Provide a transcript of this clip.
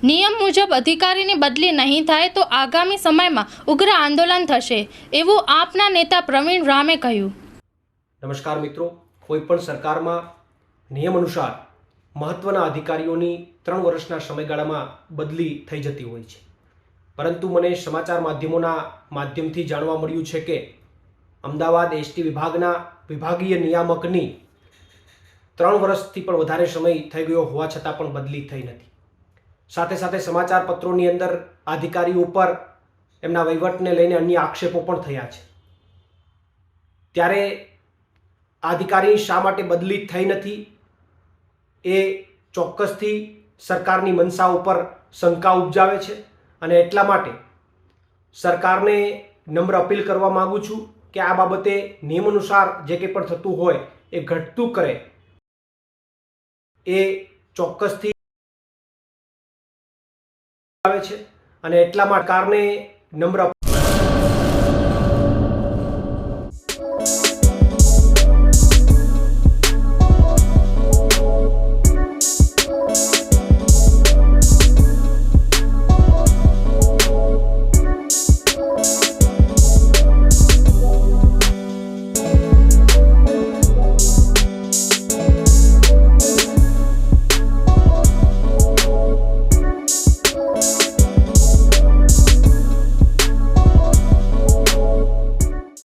નિયમ મુજબ અધિકારીની બદલી નહીં થાય તો આગામી સમયમાં ઉગ્ર આંદોલન થશે એવું આપના નેતા પ્રવીણ રામે કહ્યું। નમસ્કાર મિત્રો, કોઈ પણ સરકારમાં નિયમ અનુસાર મહત્વના અધિકારીઓની 3 વર્ષના સમયગાળામાં બદલી થઈ જતી હોય છે, પરંતુ મને સમાચાર માધ્યમોના માધ્યમથી જાણવા મળ્યું છે કે અમદાવાદ એસટી વિભાગના વિભાગીય નિયામકની 3 વર્ષથી પણ વધારે સમય થઈ ગયો હોવા છતાં પણ બદલી થઈ નથી। સાથે સાથે સમાચાર પત્રોની અંદર અધિકારીઓ ઉપર એમના વહીવટને લઈને અન્ય આક્ષેપો પણ થયા છે। ત્યારે અધિકારી શા માટે બદલી થઈ નથી એ ચોક્કસથી સરકારની મનસા ઉપર શંકા ઉપજાવે છે, અને એટલા માટે સરકારને નમ્ર અપીલ કરવા માંગુ છું કે આ બાબતે નિયમ અનુસાર જે કંઈ પણ થતું હોય એ ઘટતું કરે એ ચોક્કસથી આવે છે, અને એટલા માટે સરકારને નમ્ર